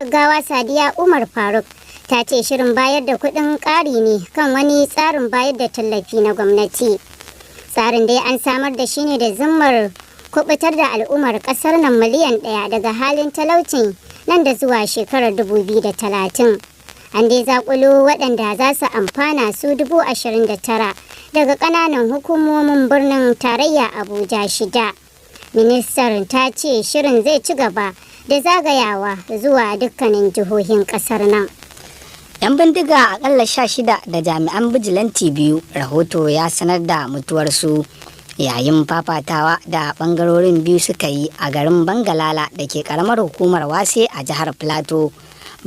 Gawa Sadiya Umar Faruk ta ce shirin bayar da kuɗin ƙari ne kan wani tsarin bayar da tallafi na gwamnati. Tsarin dai an samar da shi ne da zimmar kubutar da al'ummar ƙasar nan miliyan 1 daga halin talaucin nan da zuwa shekarar 2030. An dai zakulo waɗanda za su amfana su 29,000 daga ƙananan hukumomin birnin tarayya Abuja 6. Ministar ta ce shirin zai ci gaba da zagayawa zuwa dukkanin jihohin ƙasar nan. 'Yan bindiga akalla 16 da jami'an bijilanti 2 rahoto ya sanar da mutuwarsu yayin fafatawa da bangarorin biyu suka yi a garin Bangalala da ke karamar hukumar Wase a jihar Plateau.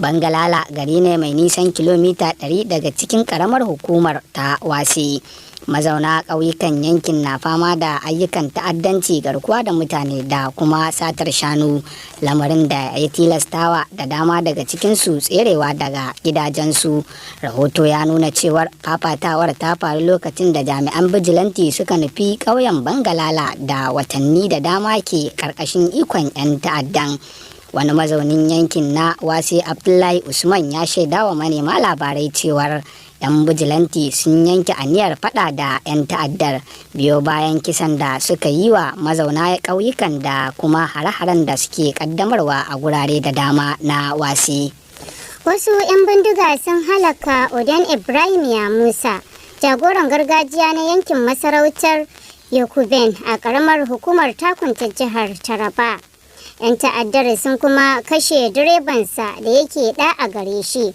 Bangalala gari ne mai nisan kilomita 100 daga cikin karamar hukumar ta Wase. Mazauna ƙauyukan yankin na fama da ayyukan ta'addanci, garkuwa da mutane da kuma satar shanu, lamarin da ya tilastawa da dama daga cikinsu tserewa daga gidajensu. Rahoto ya nuna cewar fafatawar ta faru lokacin da jami'an bijilanti suka nufi ƙauyen Bangalala da watanni da dama ke ƙarƙashin ikon 'yan ta'addan. Wani mazaunin yankin na Wase Abdullahi Usman ya shaidawa manema labarai cewar 'yan bijilanti sun yanke aniyar fada da 'yan ta'addar biyo bayan kisan da suka yi wa mazauna ƙauyukan da kuma hare-haren da suke kaddamarwa a gurare da dama na Wase. Wasu 'yan bindiga sun halaka Oden Ibrahim ya Musa, jagoran gargajiya na yankin masarautar Yokuben a ƙaramar hukumar takunta jihar Taraba. 'Yan ta'addar sun kuma kashe direbansa da yake ɗa a gare shi.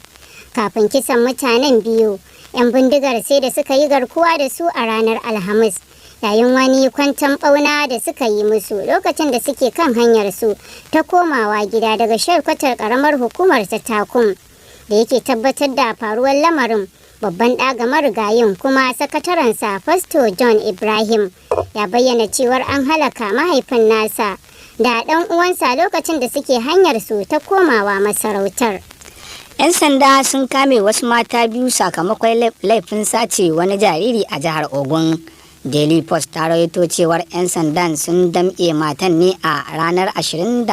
Kafin kisan mutanen biyu, 'yan bindigar sai da suka yi garkuwa da su a ranar Alhamis, yayin wani kwanton ɓauna da suka yi musu lokacin da suke kan hanyar su ta komawa gida daga shelkwatar ƙaramar hukumar ta Takum. Da yake tabbatar da faruwar lamarin, babban ɗaga marigayin kuma sakatarensa Fasto John Ibrahim ya bayyana cewar an halaka mahaifin nasa da ɗan uwansa lokacin da suke hanyar su ta komawa masarautar. 'Yan sanda sun kame wasu mata biyu sakamakon laifin sace wani jariri a jihar Ogun. Daily Post ta rawaito cewar 'yan sandan sun damƙe matan ne a ranar 25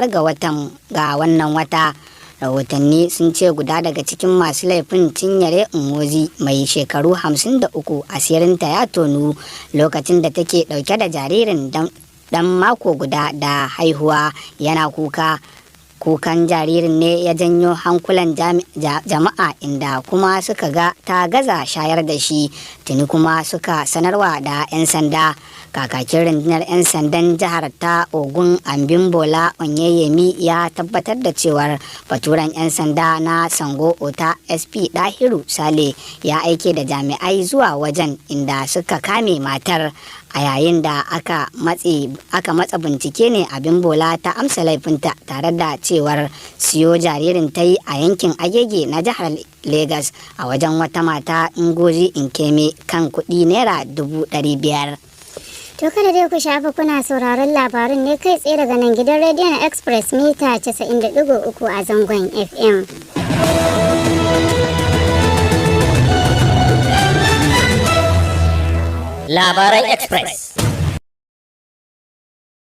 ga wannan wata. Rahotanni sun ce guda daga cikin masu laifin Cinyere Nwozi mai shekaru 53 asirinta ya tonu lokacin da take ɗauke da jaririn dan mako guda da haihuwa yana kukan jaririn ne ya janyo hankulan jama'a inda kuma suka ga ta gaza shayar da shi, tuni kuma suka sanarwa da 'yan sanda. Kakakin rundunar 'yan sandan jihar ta Ogun Abimbola Onyeyemi ya tabbatar da cewar baturen 'yan sanda na Sango Ota SP Dahiru Sale ya aike da jami'ai zuwa wajen inda suka kame matar. A yayin da aka matsa bincike ne Abimbola ta amsa laifinta tare da cewar siyo jaririn ta yi a yankin Agege na jihar Legas a wajen wata mata Ngozi Nkeme kan kuɗi naira 500,000. To kada dai ku shafa kuna sauraron labarin ne kai tsaye daga nan gidan rediyon Express mita 90.3 a zangon FM. Labaran Express.